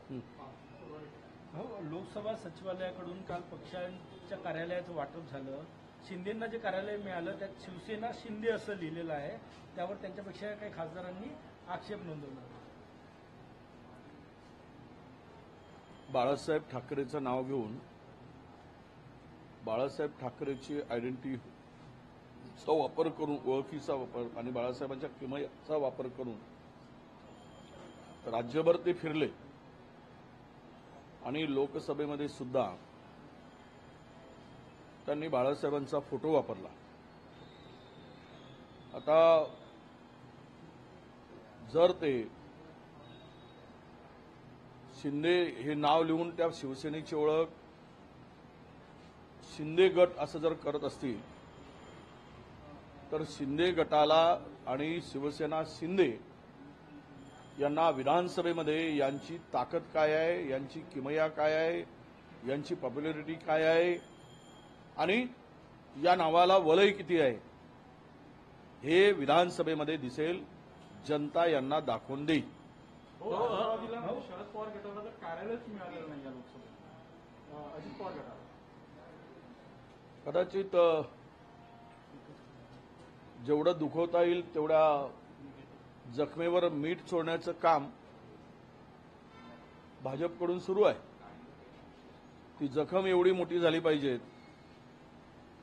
हो, लोकसभा सचिवालयाकडून काल पक्षांच्या कार्यालयाचं वाटप झालं. शिंदेंना जे कार्यालय मिळालं त्यात शिवसेना शिंदे असं लिहिलेलं आहे. त्यावर त्यांच्यापेक्षा काही खासदारांनी आक्षेप नोंदवला. बाळासाहेब ठाकरेचं नाव घेऊन बाळासाहेब ठाकरेची आयडेंटिटीचा वापर करून, ओळखीचा वापर आणि बाळासाहेबांच्या किमयाचा वापर करून राज्यभर ते फिरले आणि लोकसभेमध्ये सुद्धा त्यांनी बाळासाहेबांचा फोटो वापरला. आता जर ते शिंदे हे नाव लिहून त्या शिवसेनेची ओळख शिंदे गट असं जर करत असतील तर शिंदे गटाला आणि शिवसेना शिंदे यांना विधानसभेमध्ये यांची ताकद काय आहे, यांची किमया काय आहे, यांची पॉप्युलॅरिटी काय आहे आणि या नावाला वलय किती आहे हे विधानसभेमध्ये दिसेल. जनता यांना दाखवून देईल. शरद पवार गटाला तर कार्यालयच मिळालेलं नाही या लोकसभेत. अजित पवार गटाला कदाचित जेवढं दुखवता येईल तेवढ्या जखमेवर मीठ चोळण्याचं काम भाजपकडून सुरू आहे. ती जखम एवढी मोठी झाली पाहिजे,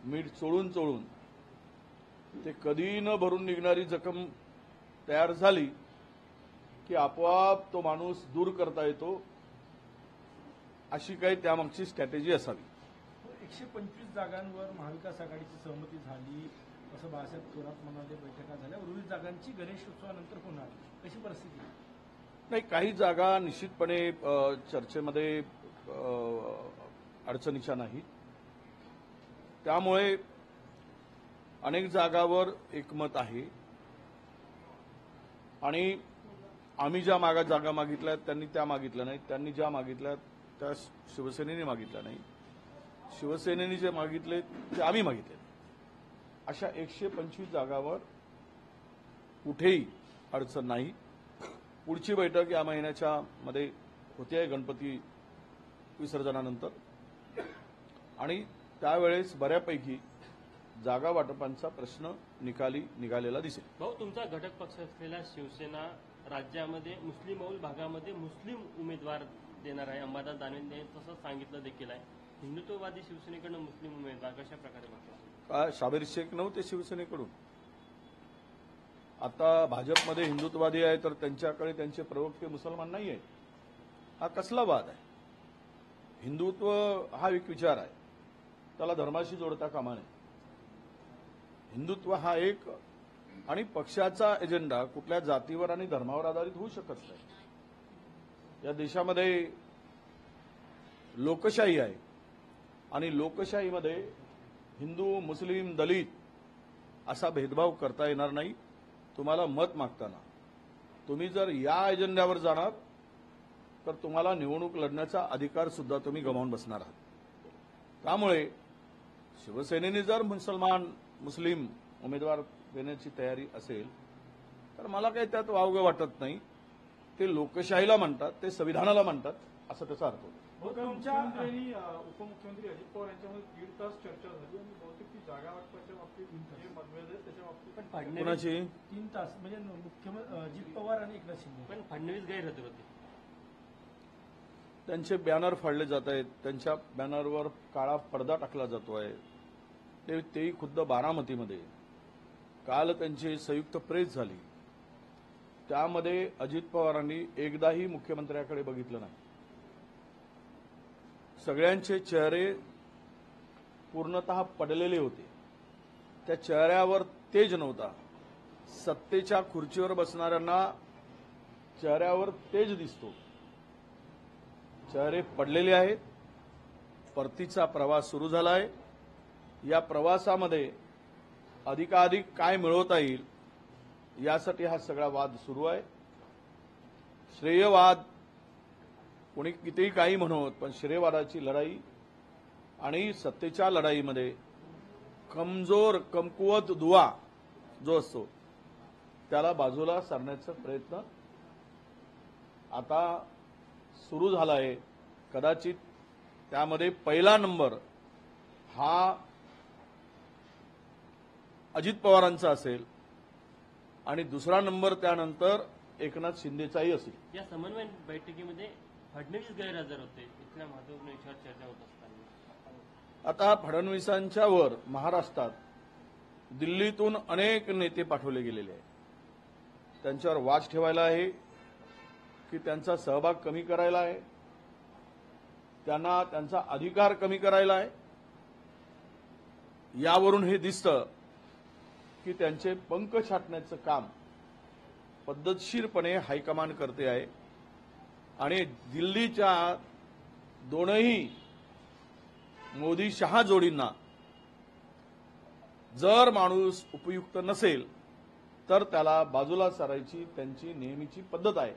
मीठ चोळून चोळून ते कधी न भरून निघणारी जखम तयार झाली की आपोआप तो माणूस दूर करता येतो, अशी काही त्यामागची स्ट्रॅटेजी असावी. 125 जागांवर महाविकास आघाडीची सहमती झाली असं बाळासाहेब थोरात म्हणाले. बैठका झाल्या. उर्वरित जागांची गणेशोत्सवानंतर होणार. कशी परिस्थिती? नाही, काही जागा निश्चितपणे चर्चेमध्ये अडचणीच्या नाहीत. त्यामुळे अनेक जागावर एकमत आहे आणि आम्ही ज्या जागा मागितल्या त्यांनी त्या मागितल्या नाहीत, त्यांनी ज्या मागितल्या त्या शिवसेनेने मागितल्या नाही, शिवसेनेने जे मागितले ते आम्ही मागितले. अशा 125 जागावर कुठेही अडचण नाही. पुढची बैठक या महिन्याच्या मध्ये होते गणपती विसर्जनानंतर आणि त्यावेळेस बऱ्यापैकी जागा वाटपांचा प्रश्न निघालेला दिसेल. भाऊ, तुमचा घटक पक्ष असलेला शिवसेना राज्यामध्ये मुस्लिम बहुल भागामध्ये मुस्लिम उमेदवार देणार आहे. अंबादास दानवेंनी तसं सांगितलं देखील आहे. हिंदुत्ववादी शिवसेनेकडून मुस्लिम उमेदवार कशा प्रकारे बघतात? काय शाबीर शेख नव्हते शिवसेनेकडून? आता भाजपमध्ये हिंदुत्ववादी आहे तर त्यांच्याकडे त्यांचे प्रवक्ते मुसलमान नाही आहेत. हा कसला वाद आहे? हिंदुत्व हा एक विचार आहे, त्याला धर्माशी जोडता कामा नये. हिंदुत्व हा एक आणि पक्षाचा एजेंडा कुठल्या जातीवर आणि धर्मावर आधारित होऊ शकत नाही. या देशामध्ये लोकशाही आहे आणि लोकशाहीमध्ये हिंदू, मुस्लिम, दलित असा भेदभाव करता येणार नाही. तुम्हाला मत मागताना तुम्ही जर या एजेंड्यावर जाणार तर तुम्हाला निवडणूक लढण्याचा अधिकार सुद्धा तुम्ही गमावून बसणार आहात. त्यामुळे शिवसेनेने जर मुस्लिम उमेदवार देण्याची तयारी असेल तर मला काही त्यात वावगं वाटत नाही. ते लोकशाहीला म्हणतात, ते संविधानाला म्हणतात, असं त्याचा अर्थ होतो. मुख्यमंत्री उपमुख्यमंत्री अजित पवार यांच्यामध्ये 1.5 तास चर्चा झाली आणि बहुतेक ती जागा वाटपाच्या बाबतीत जे मतभेद आहेत त्याच्या बाबतीत पण कोणाची 3 तास म्हणजे मुख्यमंत्री अजित पवार आणि एकनाथ शिंदे. पण फडणवीस गैरहजर होते. त्यांचे बॅनर फाडले जात आहेत, त्यांच्या बॅनरवर काळा पडदा टाकला जातो आहे. तेही खुद्द बारामतीमध्ये काल त्यांची संयुक्त प्रेस झाली, त्यामध्ये अजित पवारांनी एकदाही मुख्यमंत्र्याकडे बघितलं नाही. सगळ्यांचे चेहरे पूर्णतः पडलेले होते. त्या चेहऱ्यावर तेज नव्हता. सत्तेच्या खुर्चीवर बसणाऱ्यांना चेहऱ्यावर तेज दिसतो. चेहरे पडलेले आहेत. परतीचा प्रवास सुरू झाला आहे. या प्रवासामध्ये अधिकाधिक काय मिळवता येईल यासाठी हा सगळा वाद सुरू आहे. श्रेयवाद कोणी कितीही काही म्हणत, पण श्रेयवादाची लढाई आणि सत्तेच्या लढाईमध्ये कमकुवत दुवा जो असतो त्याला बाजूला सारण्याचा प्रयत्न आता सुरू झाला आहे. कदाचित त्यामध्ये पहिला नंबर हा अजित पवारांचा असेल आणि दुसरा नंबर त्यानंतर एकनाथ शिंदेचाही असेल. या समन्वय बैठकीमध्ये फडणवीस गैरहजर होते. इथल्या महत्वपूर्ण विषयावर चर्चा होत असताना आता फडणवीसांच्या वर महाराष्ट्रात दिल्लीतून अनेक नेते पाठवले गेलेले आहेत. त्यांच्यावर वाच ठेवायला आहे की त्यांचा सहभाग कमी करायला आहे, त्यांना त्यांचा अधिकार कमी करायला आहे. यावरून हे दिसतं की त्यांचे पंख छाटण्याचं काम पद्धतशीरपणे हायकमांड करते आहे आणि दिल्लीच्या दोनही मोदी शहा जोडींना जर माणूस उपयुक्त नसेल तर त्याला बाजूला सारायची त्यांची नेहमीची पद्धत आहे.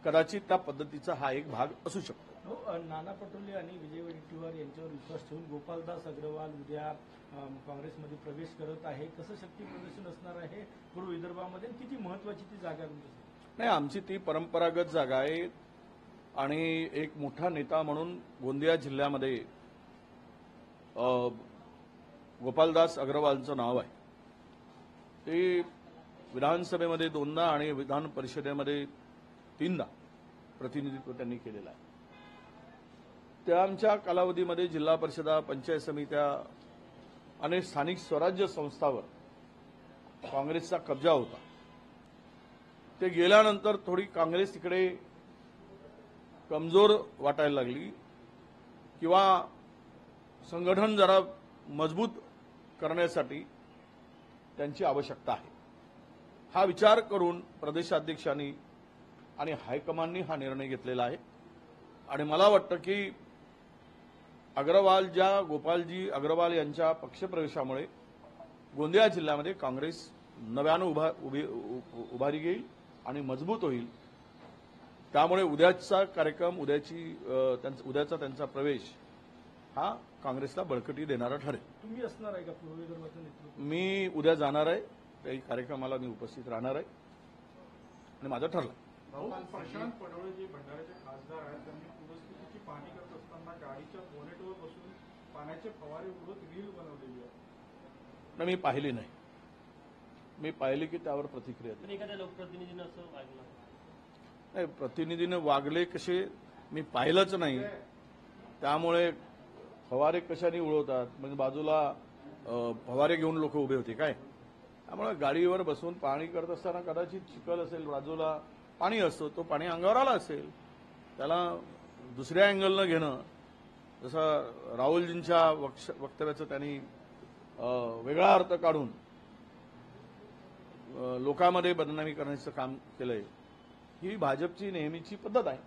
कदाचित त्या पद्धतीचा हा एक भाग असू शकतो. नाना पटोले आणि विजय वडेट्टीवार यांच्यावर विश्वास ठेवून गोपालदास अग्रवाल उद्या काँग्रेसमध्ये प्रवेश करत आहे. कसं शक्ती प्रदर्शन असणार आहे पूर्व विदर्भामध्ये, किती महत्वाची ती जागा आहे तुमच्यासाठी? नाही, आमची ती परंपरागत जागा आहे आणि एक मोठा नेता म्हणून गोंदिया जिल्ह्यामध्ये गोपालदास अग्रवालचं नाव आहे. ते विधानसभेमध्ये 2दा आणि विधान परिषदेमध्ये 3दा प्रतिनिधित्व त्यांनी केलेलं आहे. त्या आमच्या कालावधीमध्ये जिल्हा परिषदा, पंचायत समित्या आणि स्थानिक स्वराज्य संस्थावर काँग्रेसचा कब्जा होता. ते गेल्यानंतर थोडी काँग्रेस तिकडे कमजोर वाटायला लागली किंवा संघटन जरा मजबूत करण्यासाठी त्यांची आवश्यकता आहे. हा विचार करून प्रदेशाध्यक्षांनी आणि हायकमांडनी हा निर्णय घेतलेला आहे आणि मला वाटतं की गोपालजी अग्रवाल यांच्या पक्षप्रवेशामुळे गोंदिया जिल्ह्यामध्ये काँग्रेस नव्यानं उभारी घेईल आणि मजबूत होईल. त्यामुळे उद्याचा कार्यक्रम, उद्याचा त्यांचा प्रवेश हा काँग्रेसला बळकटी देणारा ठरेल. तुम्ही असणार आहे का पूर्व विदर्भाचं नेतृत्व? मी उद्या जाणार आहे, त्याही कार्यक्रमाला मी उपस्थित राहणार आहे आणि माझं ठरलं. प्रशांत पडोळे जे भंडाऱ्याचे खासदार आहेत त्यांनी पूरस्थितीची पाहणी करत असताना गाडीच्या बोनेटवर बसून पाण्याचे फवारे उडवत रील बनवलेली आहे. मी पाहिली नाही. मी पाहिली की त्यावर प्रतिक्रिया पण एखाद्या लोकप्रतिनिधीनं असं वागलं नाही. प्रतिनिधीनं वागले कसे मी पाहिलंच नाही. त्यामुळे फवारे कशाने उडवतात म्हणजे बाजूला फवारे घेऊन लोक उभे होते काय. त्यामुळे गाडीवर बसून पाणी करत असताना कदाचित चिखल असेल, बाजूला पाणी असतो, तो पाणी अंगावर आला असेल, त्याला दुसऱ्या अँगलनं घेणं. जसं राहुलजींच्या वक्तव्याचं त्यांनी वेगळा अर्थ काढून लोकांमध्ये बदनामी करण्याचं काम केलंय. ही भाजपची नेहमीची पद्धत आहे.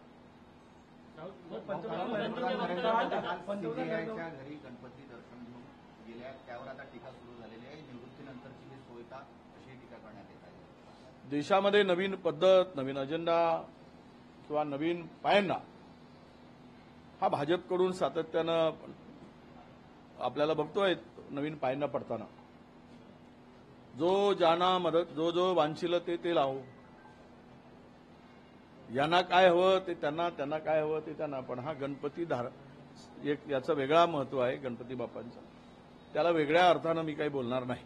पंतप्रधानांच्या घरी गणपती दर्शन घेऊन गेल्या त्यावर आता टीका सुरू झालेली आहे. निवृत्तीनंतरची ही सोय का अशी टीका करण्यात येत आहे. देशामध्ये नवीन पद्धत, नवीन अजेंडा किंवा नवीन पायंडा हा भाजपकडून सातत्यानं आपल्याला बघतोय. नवीन पायंडा पडताना जो ज्यांना मदत, जो वांछिल ते लावो. यांना काय हवं ते त्यांना, त्यांना काय हवं ते त्यांना. पण हा गणपती एक याचं वेगळा महत्व आहे गणपती बाप्पांचा. त्याला वेगळ्या अर्थानं मी काही बोलणार नाही.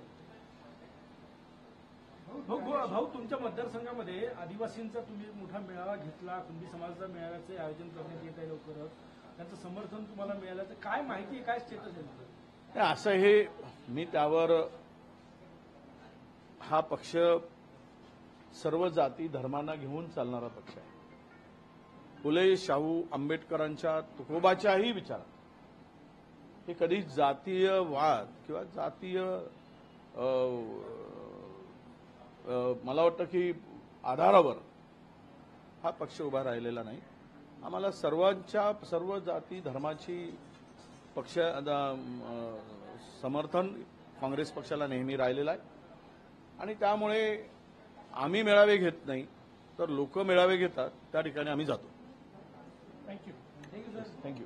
भाऊ, तुमच्या मतदारसंघामध्ये आदिवासींचा तुम्ही मोठा मेळावा घेतला, कुणबी समाजाचा मेळाव्याचे आयोजन करण्यात येत आहे लवकरच. त्यांचं समर्थन तुम्हाला मिळालं, काय माहिती आहे, काय स्टेटस आहे? असं हे मी त्यावर, हा पक्ष सर्व जाती धर्मांना घेऊन चालणारा पक्ष आहे. फुले शाहू आंबेडकरांच्या तुकोबाच्याही विचारात हे कधी जातीय वाद किंवा जातीय मला वाटतं की आधारावर हा पक्ष उभा राहिलेला नाही. आम्हाला सर्व जाती धर्माची पक्ष समर्थन काँग्रेस पक्षाला नेहमी राहिलेलं आहे आणि त्यामुळे आम्ही मेळावे घेत नाही तर लोक मेळावे घेतात, त्या ठिकाणी आम्ही जातो. थँक्यू. थँक्यू.